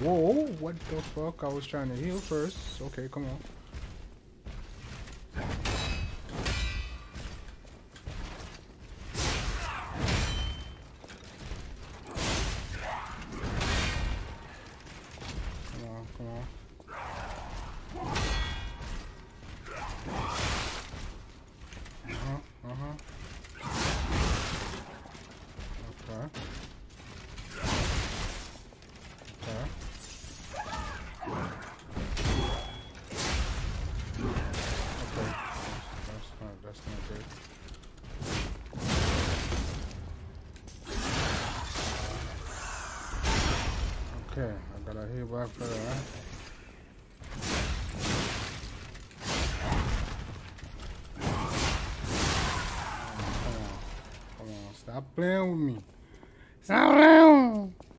Whoa, what the fuck? I was trying to heal first. Okay, come on. Come on, come on. Uh-huh. Okay. Okay. Okay. That's not good. Okay, I gotta heal back for that. Come on. Come on. Stop playing with me. Stop playing with me.